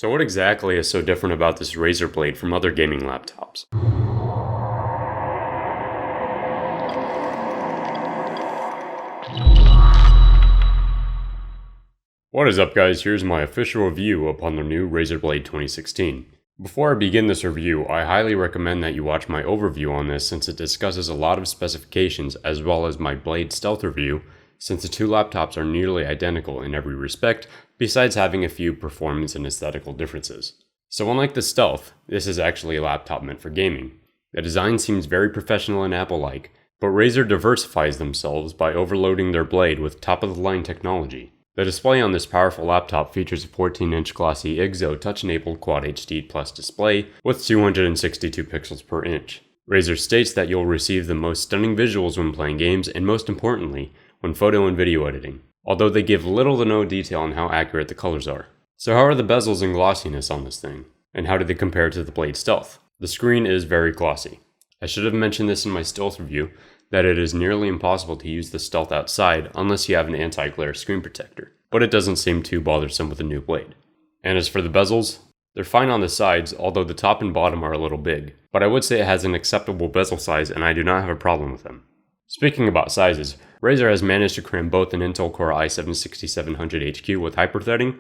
So what exactly is so different about this Razer blade from other gaming laptops? What is up guys, here's my official review upon the new Razer Blade 2016. Before I begin this review, I highly recommend that you watch my overview on this since it discusses a lot of specifications as well as my Blade Stealth review, since the two laptops are nearly identical in every respect, besides having a few performance and aesthetical differences. So unlike the Stealth, this is actually a laptop meant for gaming. The design seems very professional and Apple-like, but Razer diversifies themselves by overloading their Blade with top-of-the-line technology. The display on this powerful laptop features a 14-inch glossy IGZO touch-enabled Quad HD Plus display with 262 pixels per inch. Razer states that you'll receive the most stunning visuals when playing games and most importantly, when photo and video editing, although they give little to no detail on how accurate the colors are. So how are the bezels and glossiness on this thing? And how do they compare to the Blade Stealth? The screen is very glossy. I should have mentioned this in my Stealth review, that it is nearly impossible to use the Stealth outside unless you have an anti-glare screen protector, but it doesn't seem too bothersome with the new Blade. And as for the bezels, they're fine on the sides, although the top and bottom are a little big, but I would say it has an acceptable bezel size and I do not have a problem with them. Speaking about sizes, Razer has managed to cram both an Intel Core i7-6700HQ with hyperthreading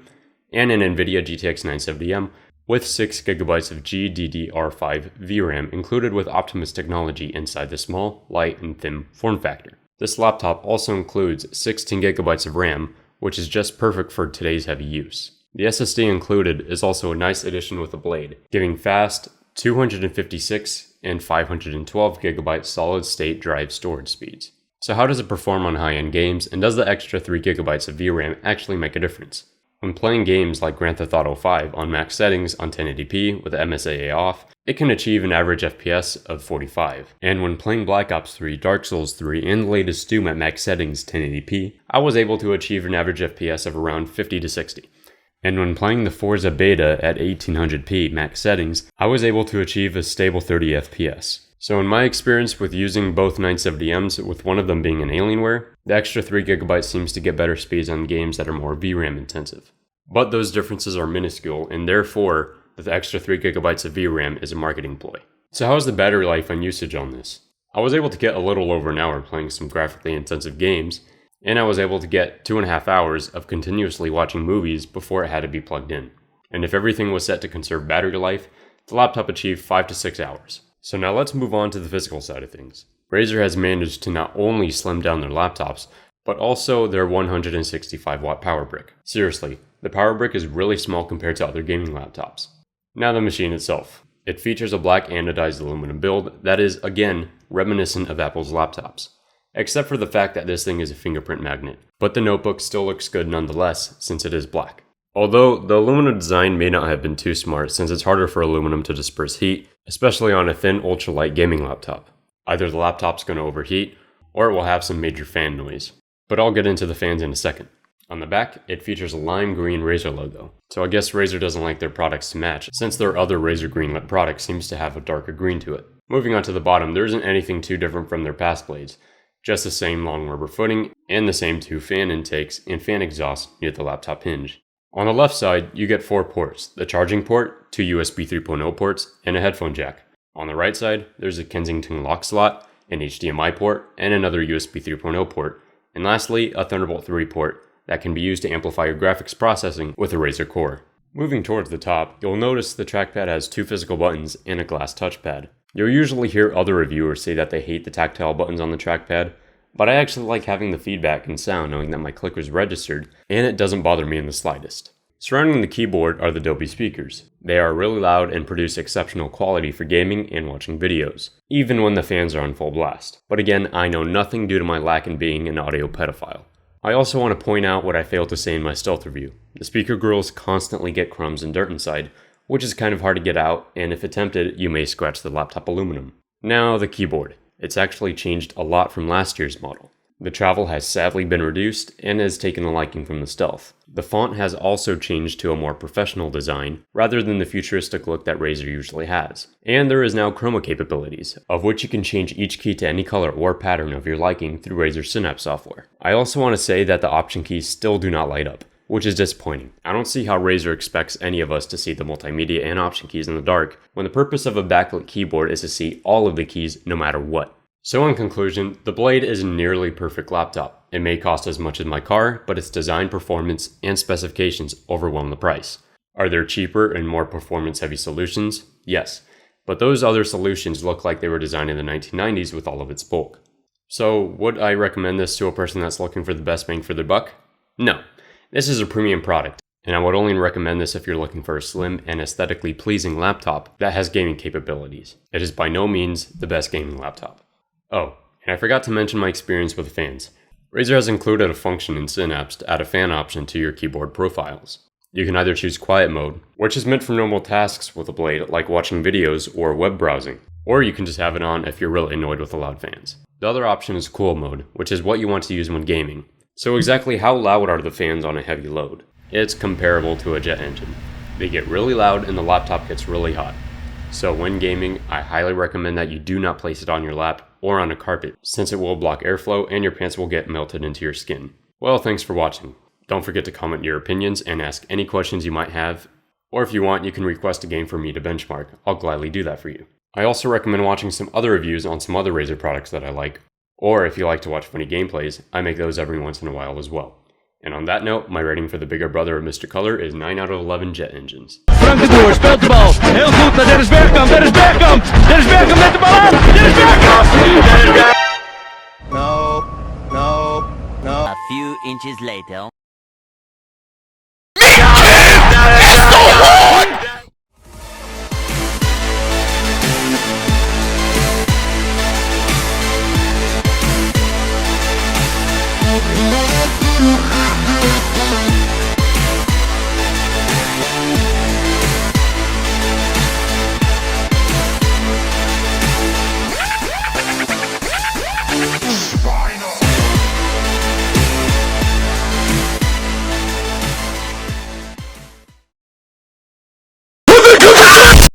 and an NVIDIA GTX 970M with 6GB of GDDR5 VRAM included with Optimus technology inside the small, light, and thin form factor. This laptop also includes 16GB of RAM, which is just perfect for today's heavy use. The SSD included is also a nice addition with the Blade, giving fast 256 and 512GB solid-state drive storage speeds. So how does it perform on high-end games, and does the extra 3GB of VRAM actually make a difference? When playing games like Grand Theft Auto 5 on max settings on 1080p with MSAA off, it can achieve an average FPS of 45. And when playing Black Ops 3, Dark Souls 3, and the latest Doom at max settings 1080p, I was able to achieve an average FPS of around 50 to 60. And when playing the Forza Beta at 1800p max settings, I was able to achieve a stable 30 FPS. So in my experience with using both 970Ms, with one of them being an Alienware, the extra 3GB seems to get better speeds on games that are more VRAM intensive. But those differences are minuscule, and therefore, the extra 3GB of VRAM is a marketing ploy. So how is the battery life and usage on this? I was able to get a little over an hour playing some graphically intensive games, and I was able to get 2.5 hours of continuously watching movies before it had to be plugged in. And if everything was set to conserve battery life, the laptop achieved 5 to 6 hours. So now let's move on to the physical side of things. Razer has managed to not only slim down their laptops, but also their 165 watt power brick. Seriously, the power brick is really small compared to other gaming laptops. Now the machine itself. It features a black anodized aluminum build that is, again, reminiscent of Apple's laptops. Except for the fact that this thing is a fingerprint magnet. But the notebook still looks good nonetheless, since it is black. Although the aluminum design may not have been too smart since it's harder for aluminum to disperse heat, especially on a thin ultralight gaming laptop. Either the laptop's going to overheat, or it will have some major fan noise. But I'll get into the fans in a second. On the back, it features a lime green Razer logo. So I guess Razer doesn't like their products to match, since their other Razer green product seems to have a darker green to it. Moving on to the bottom, there isn't anything too different from their past blades. Just the same long rubber footing, and the same two fan intakes and fan exhaust near the laptop hinge. On the left side, you get 4 ports, the charging port, 2 USB 3.0 ports, and a headphone jack. On the right side, there's a Kensington lock slot, an HDMI port, and another USB 3.0 port, and lastly, a Thunderbolt 3 port that can be used to amplify your graphics processing with a Razer Core. Moving towards the top, you'll notice the trackpad has 2 physical buttons and a glass touchpad. You'll usually hear other reviewers say that they hate the tactile buttons on the trackpad, but I actually like having the feedback and sound knowing that my click was registered, and it doesn't bother me in the slightest. Surrounding the keyboard are the Dolby speakers. They are really loud and produce exceptional quality for gaming and watching videos, even when the fans are on full blast. But again, I know nothing due to my lack in being an audio pedophile. I also want to point out what I failed to say in my stealth review. The speaker grills constantly get crumbs and dirt inside, which is kind of hard to get out, and if attempted, you may scratch the laptop aluminum. Now the keyboard. It's actually changed a lot from last year's model. The travel has sadly been reduced and has taken a liking from the stealth. The font has also changed to a more professional design, rather than the futuristic look that Razer usually has. And there is now chroma capabilities, of which you can change each key to any color or pattern of your liking through Razer Synapse software. I also want to say that the option keys still do not light up. which is disappointing. I don't see how Razer expects any of us to see the multimedia and option keys in the dark, when the purpose of a backlit keyboard is to see all of the keys no matter what. So in conclusion, the Blade is a nearly perfect laptop. It may cost as much as my car, but its design, performance, and specifications overwhelm the price. Are there cheaper and more performance-heavy solutions? Yes, but those other solutions look like they were designed in the 1990s with all of its bulk. So would I recommend this to a person that's looking for the best bang for their buck? No. This is a premium product, and I would only recommend this if you're looking for a slim and aesthetically pleasing laptop that has gaming capabilities. It is by no means the best gaming laptop. Oh, and I forgot to mention my experience with fans. Razer has included a function in Synapse to add a fan option to your keyboard profiles. You can either choose quiet mode, which is meant for normal tasks with a Blade like watching videos or web browsing, or you can just have it on if you're really annoyed with the loud fans. The other option is cool mode, which is what you want to use when gaming. So exactly how loud are the fans on a heavy load? It's comparable to a jet engine. They get really loud and the laptop gets really hot. So when gaming, I highly recommend that you do not place it on your lap or on a carpet, since it will block airflow and your pants will get melted into your skin. Well, thanks for watching. Don't forget to comment your opinions and ask any questions you might have, or if you want, you can request a game for me to benchmark. I'll gladly do that for you. I also recommend watching some other reviews on some other Razer products that I like, or if you like to watch funny gameplays, I make those every once in a while as well. And on that note, my rating for the bigger brother of Mr. Color is 9 out of 11 jet engines. Frank de Boer speelt de bal. Heel goed naar Dennis Bergkamp. Dennis Bergkamp. Dennis Bergkamp met de bal aan. Dennis Bergkamp! No. A few inches later.